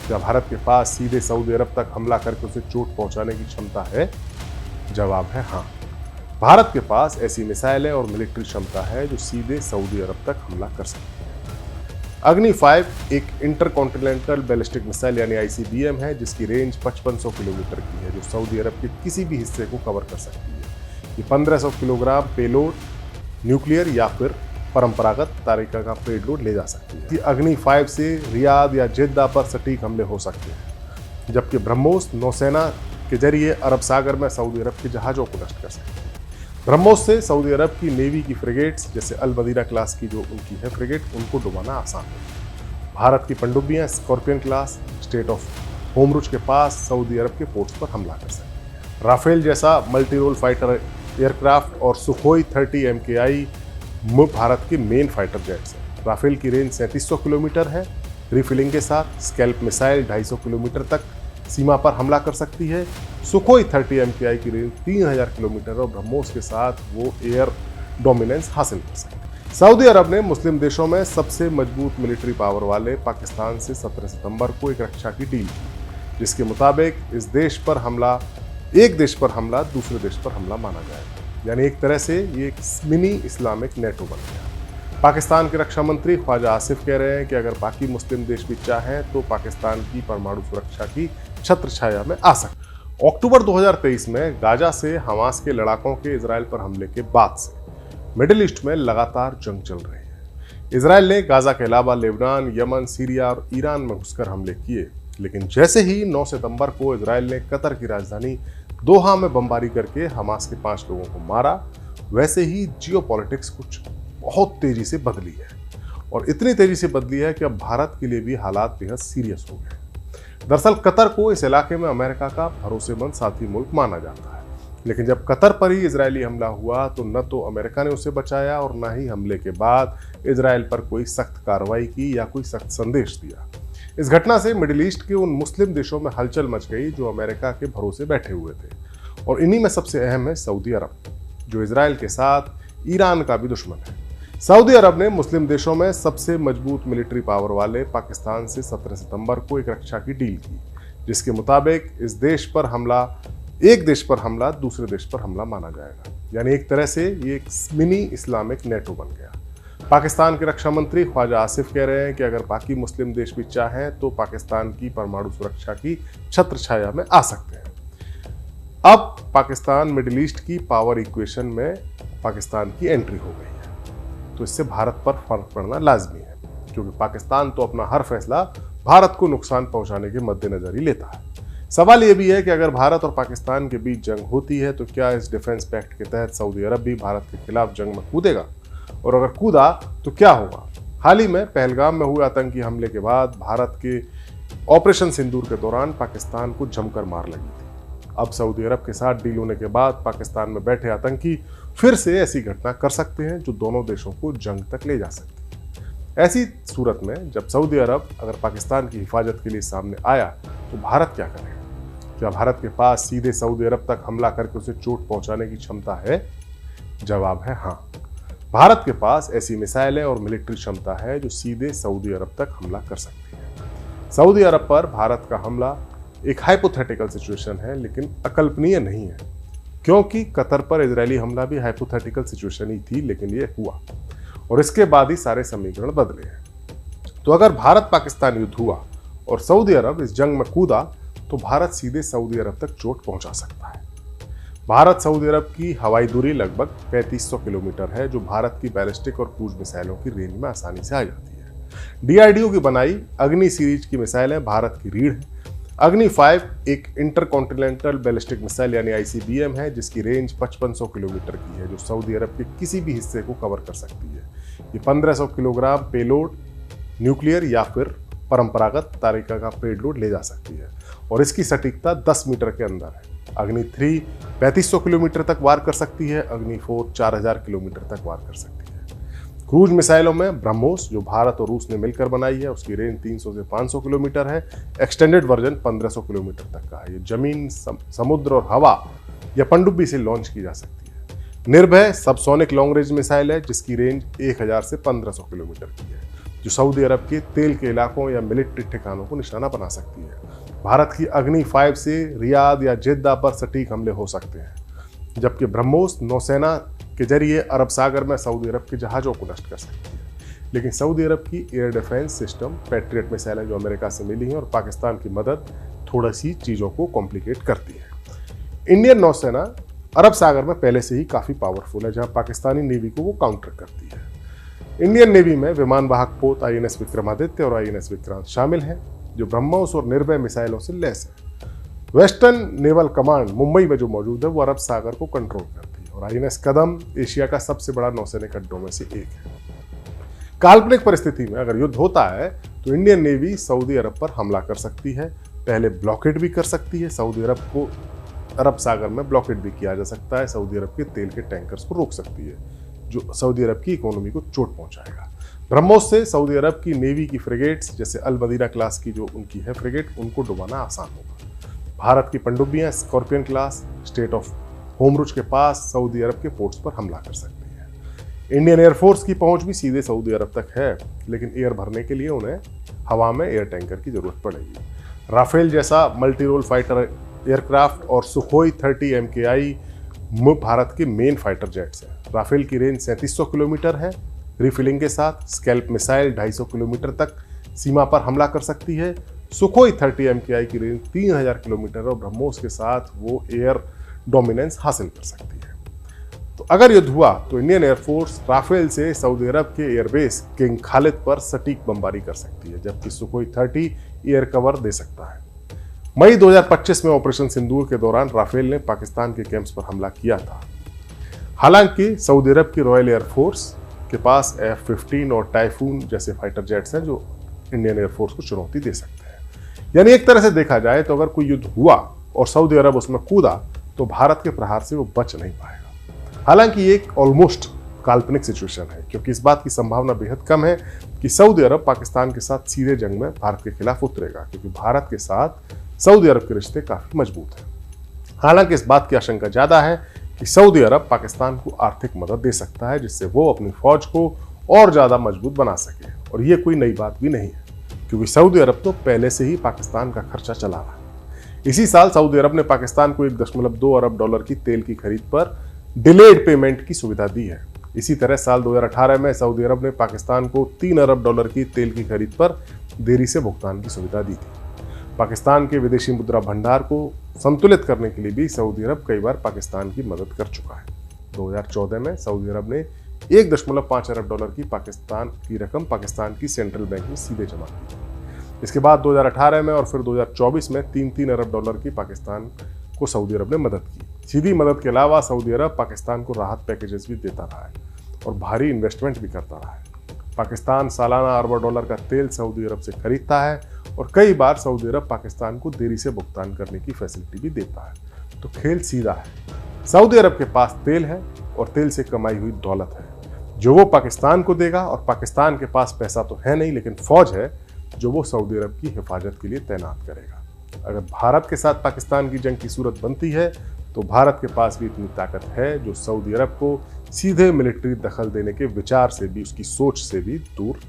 क्या भारत के पास सीधे सऊदी अरब तक हमला करके उसे चोट पहुंचाने की क्षमता है? जवाब है हाँ। भारत के पास ऐसी मिसाइलें और मिलिट्री क्षमता है जो सीधे सऊदी अरब तक हमला कर सकती है। अग्नि 5 एक इंटरकॉन्टिनेंटल बैलिस्टिक मिसाइल यानी आईसीबीएम है जिसकी रेंज 5500 किलोमीटर की है, जो सऊदी अरब के किसी भी हिस्से को कवर कर सकती है। ये 1500 किलोग्राम पेलोड, न्यूक्लियर या फिर परंपरागत तरीका का पेलोड ले जा सकती है। अग्नि 5 से रियाद या जेद्दा पर सटीक हमले हो सकते हैं, जबकि ब्रह्मोस नौसेना के जरिए अरब सागर में सऊदी अरब के जहाजों को नष्ट कर सकते हैं। ब्रह्मोस से सऊदी अरब की नेवी की फ्रिगेट्स जैसे अल मदीना क्लास की जो उनकी है फ्रिगेट, उनको डुबाना आसान है। भारत की पनडुब्बियां स्कॉर्पियन क्लास स्टेट ऑफ होमरुज के पास सऊदी अरब के पोर्ट्स पर हमला कर सकती है। राफेल जैसा मल्टी रोल फाइटर एयरक्राफ्ट और सुखोई 30 MKI भारत के मेन फाइटर जेट्स हैं। राफेल की रेंज 3700 किलोमीटर है। रिफिलिंग के साथ स्कैल्प मिसाइल 250 किलोमीटर तक सीमा पर हमला कर सकती है। सुखोई 30 MKI की रेंज 3000 किलोमीटर और ब्रह्मोस के साथ वो एयर डोमिनेंस हासिल कर सकती है। सऊदी अरब ने मुस्लिम देशों में सबसे मजबूत मिलिट्री पावर वाले पाकिस्तान से 17 सितंबर को एक रक्षा की डील की, जिसके मुताबिक एक देश पर हमला दूसरे देश पर हमला माना जाएगा। यानी एक तरह से ये एक मिनी इस्लामिक नेटो बन गया। पाकिस्तान के रक्षा मंत्री ख्वाजा आसिफ कह रहे हैं कि अगर बाकी मुस्लिम देश भी चाहें तो पाकिस्तान की परमाणु सुरक्षा की छत्र छाया में आ सकते। अक्टूबर 2023 में गाजा से हमास के लड़ाकों के इजराइल पर हमले के बाद से मिडिल ईस्ट में लगातार जंग चल रही है। इजराइल ने गाजा के अलावा लेबनान, यमन, सीरिया और ईरान में घुसकर हमले किए, लेकिन जैसे ही 9 सितंबर को इजराइल ने कतर की राजधानी दोहा में बमबारी करके हमास के 5 लोगों को मारा, वैसे ही जियोपॉलिटिक्स कुछ बहुत तेजी से बदली है और इतनी तेजी से बदली है कि अब भारत के लिए भी हालात बेहद सीरियस हो गए। दरअसल कतर को इस इलाके में अमेरिका का भरोसेमंद साथी मुल्क माना जाता है, लेकिन जब कतर पर ही इजरायली हमला हुआ तो न तो अमेरिका ने उसे बचाया और न ही हमले के बाद इजराइल पर कोई सख्त कार्रवाई की या कोई सख्त संदेश दिया। इस घटना से मिडिल ईस्ट के उन मुस्लिम देशों में हलचल मच गई जो अमेरिका के भरोसे बैठे हुए थे, और इन्हीं में सबसे अहम है सऊदी अरब, जो इजराइल के साथ ईरान का भी दुश्मन है। सऊदी अरब ने मुस्लिम देशों में सबसे मजबूत मिलिट्री पावर वाले पाकिस्तान से 17 सितंबर को एक रक्षा की डील की, जिसके मुताबिक एक देश पर हमला दूसरे देश पर हमला माना जाएगा। यानी एक तरह से ये एक मिनी इस्लामिक नेटो बन गया। पाकिस्तान के रक्षा मंत्री ख्वाजा आसिफ कह रहे हैं कि अगर बाकी मुस्लिम देश भी चाहें तो पाकिस्तान की परमाणु सुरक्षा की छत्र छाया में आ सकते हैं। अब पाकिस्तान मिडिल ईस्ट की पावर इक्वेशन में पाकिस्तान की एंट्री हो गई है, तो इससे भारत पर फर्क पड़ना लाजमी है, क्योंकि पाकिस्तान तो अपना हर फैसला भारत को नुकसान पहुंचाने के मद्देनजर ही लेता है। सवाल यह भी है कि अगर भारत और पाकिस्तान के बीच जंग होती है तो क्या इस डिफेंस पैक्ट के तहत सऊदी अरब भी भारत के खिलाफ जंग में कूदेगा, और अगर कूदा तो क्या होगा। हाल ही में पहलगाम में हुए आतंकी हमले के बाद भारत के ऑपरेशन सिंदूर के दौरान पाकिस्तान को जमकर मार लगी थी। अब सऊदी अरब के साथ डील होने के बाद पाकिस्तान में बैठे आतंकी फिर से ऐसी घटना कर सकते हैं जो दोनों देशों को जंग तक ले जा सकती है। ऐसी सूरत में जब सऊदी अरब अगर पाकिस्तान की हिफाजत के लिए सामने आया तो भारत क्या करेगा? क्या भारत के पास सीधे सऊदी अरब तक हमला करके उसे चोट पहुंचाने की क्षमता है? जवाब है हाँ। भारत के पास ऐसी मिसाइलें और मिलिट्री क्षमता है जो सीधे सऊदी अरब तक हमला कर सकती है। सऊदी अरब पर भारत का हमला एक हाइपोथेटिकल सिचुएशन है, लेकिन अकल्पनीय नहीं है, क्योंकि कतर पर इजरायली हमला भी हाइपोथेटिकल सिचुएशन ही थी, लेकिन ये हुआ और इसके बाद ही सारे समीकरण बदले हैं। तो अगर भारत पाकिस्तान युद्ध हुआ और सऊदी अरब इस जंग में कूदा तो भारत सीधे सऊदी अरब तक चोट पहुंचा सकता है। भारत सऊदी अरब की हवाई दूरी लगभग 3500 किलोमीटर है, जो भारत की बैलिस्टिक और क्रूज मिसाइलों की रेंज में आसानी से आ जाती है। DRDO की बनाई अग्नि सीरीज की मिसाइलें भारत की रीढ़ है। अग्नि 5 एक इंटरकॉन्टिनेंटल बैलिस्टिक मिसाइल यानी आईसीबीएम है जिसकी रेंज 5500 किलोमीटर की है, जो सऊदी अरब के किसी भी हिस्से को कवर कर सकती है। ये 1500 किलोग्राम पेलोड, न्यूक्लियर या फिर परंपरागत तरीका का पेलोड ले जा सकती है और इसकी सटीकता 10 मीटर के अंदर है। अग्नि 3 3500 किलोमीटर तक वार कर सकती है। अग्नि 4 4000 किलोमीटर तक वार कर सकती है। क्रूज मिसाइलों में ब्रह्मोस, जो भारत और रूस ने मिलकर बनाई है, उसकी रेंज 300 से 500 किलोमीटर है। एक्सटेंडेड वर्जन 1500 किलोमीटर तक का है। ये जमीन, समुद्र और हवा या पनडुब्बी से लॉन्च की जा सकती है। निर्भय सबसोनिक लॉन्ग रेंज मिसाइल है जिसकी रेंज 1000 से 1500 किलोमीटर की है, जो सऊदी अरब के तेल के इलाकों या मिलिट्री ठिकानों को निशाना बना सकती है। भारत की अग्नि 5 से रियाद या जेद्दा पर सटीक हमले हो सकते हैं, जबकि ब्रह्मोस नौसेना के जरिए अरब सागर में सऊदी अरब के जहाज़ों को नष्ट कर सकती है। लेकिन सऊदी अरब की एयर डिफेंस सिस्टम पैट्रियट मिसाइलें जो अमेरिका से मिली हैं और पाकिस्तान की मदद थोड़ा सी चीज़ों को कॉम्प्लिकेट करती है। इंडियन नौसेना अरब सागर में पहले से ही काफ़ी पावरफुल है, जहां पाकिस्तानी नेवी को वो काउंटर करती है। इंडियन नेवी में विमान वाहक पोत INS विक्रमादित्य और INS विक्रांत शामिल हैं, जो ब्रह्मोस और निर्भय मिसाइलों से लैस है। वेस्टर्न नेवल कमांड मुंबई में जो मौजूद है वो अरब सागर को कंट्रोल करती है और INS कदम एशिया का सबसे बड़ा नौसैनिक अड्डों में से एक है। काल्पनिक परिस्थिति में अगर युद्ध होता है तो इंडियन नेवी सऊदी अरब पर हमला कर सकती है। पहले ब्लॉकेड भी कर सकती है, सऊदी अरब को अरब सागर में ब्लॉकेड भी किया जा सकता है। सऊदी अरब के तेल के टैंकर्स को रोक सकती है, जो सऊदी अरब की इकोनॉमी को चोट पहुंचाएगा। ब्रह्मोस से सऊदी अरब की नेवी की फ्रिगेट्स जैसे अल मदीना क्लास की जो उनकी है फ्रिगेट, उनको डुबाना आसान होगा। भारत की पनडुब्बियां स्कॉर्पियन क्लास स्टेट ऑफ होमरुज के पास सऊदी अरब के पोर्ट्स पर हमला कर सकती है। इंडियन एयरफोर्स की पहुंच भी सीधे सऊदी अरब तक है, लेकिन एयर भरने के लिए उन्हें हवा में एयर टैंकर की जरूरत पड़ेगी। राफेल जैसा मल्टी रोल फाइटर एयरक्राफ्ट और सुखोई 30 MKI भारत के मेन फाइटर जेट्स हैं। राफेल की रेंज 3700 किलोमीटर है। रिफिलिंग के साथ स्कैल्प मिसाइल 250 किलोमीटर तक सीमा पर हमला कर सकती है। सुखोई 30 MKI की रेंज 3000 किलोमीटर और ब्रह्मोस के साथ वो एयर डोमिनेंस हासिल कर सकती है। तो अगर युद्ध हुआ तो इंडियन एयरफोर्स राफेल से सऊदी अरब के एयरबेस किंग खालिद पर सटीक बमबारी कर सकती है, जबकि सुखोई 30 एयर कवर दे सकता है। मई 2025 में ऑपरेशन सिंदूर के दौरान राफेल ने पाकिस्तान के कैंप्स पर हमला किया था। हालांकि सऊदी अरब की रॉयल एयरफोर्स के पास F-15 और टाइफून जैसे फाइटर जेट्स हैं जो इंडियन एयरफोर्स को चुनौती दे सकते हैं। यानी एक तरह से देखा जाए तो अगर कोई युद्ध हुआ और सऊदी अरब उसमें कूदा तो भारत के प्रहार से वो बच नहीं पाएगा। हालांकि ये एक ऑलमोस्ट काल्पनिक सिचुएशन है, क्योंकि इस बात की संभावना बेहद कम है कि सऊदी अरब पाकिस्तान के साथ सीधे जंग में भारत के खिलाफ उतरेगा, क्योंकि भारत के साथ सऊदी अरब के रिश्ते काफी मजबूत हैं। हालांकि इस बात की आशंका ज्यादा है कि सऊदी अरब पाकिस्तान को आर्थिक मदद दे सकता है, जिससे वो अपनी फौज को और ज्यादा मजबूत बना सके। और ये कोई नई बात भी नहीं है, क्योंकि सऊदी अरब तो पहले से ही पाकिस्तान का खर्चा चला रहा है। इसी साल सऊदी अरब ने पाकिस्तान को $1.2 अरब की तेल की खरीद पर डिलेड पेमेंट की सुविधा दी है। इसी तरह साल 2018 में सऊदी अरब ने पाकिस्तान को $3 अरब की तेल की खरीद पर देरी से भुगतान की सुविधा दी थी। पाकिस्तान के विदेशी मुद्रा भंडार को संतुलित करने के लिए भी सऊदी अरब कई बार पाकिस्तान की मदद कर चुका है। 2014 में सऊदी अरब ने $1.5 अरब की पाकिस्तान की रकम पाकिस्तान की सेंट्रल बैंक में सीधे जमा की थी। इसके बाद 2018 में और फिर 2024 में $3 अरब की पाकिस्तान को सऊदी अरब ने मदद की। सीधी मदद के अलावा सऊदी अरब पाकिस्तान को राहत पैकेजेस भी देता रहा है और भारी इन्वेस्टमेंट भी करता रहा है। पाकिस्तान सालाना अरबों डॉलर का तेल सऊदी अरब से खरीदता है और कई बार सऊदी अरब पाकिस्तान को देरी से भुगतान करने की फैसिलिटी भी देता है। तो खेल सीधा है। सऊदी अरब के पास तेल है और तेल से कमाई हुई दौलत है, जो वो पाकिस्तान को देगा। और पाकिस्तान के पास पैसा तो है नहीं, लेकिन फौज है जो वो सऊदी अरब की हिफाजत के लिए तैनात करेगा। अगर भारत के साथ पाकिस्तान की जंग की सूरत बनती है तो भारत के पास भी इतनी ताकत है जो सऊदी अरब को सीधे मिलिट्री दखल देने के विचार से भी, उसकी सोच से भी दूर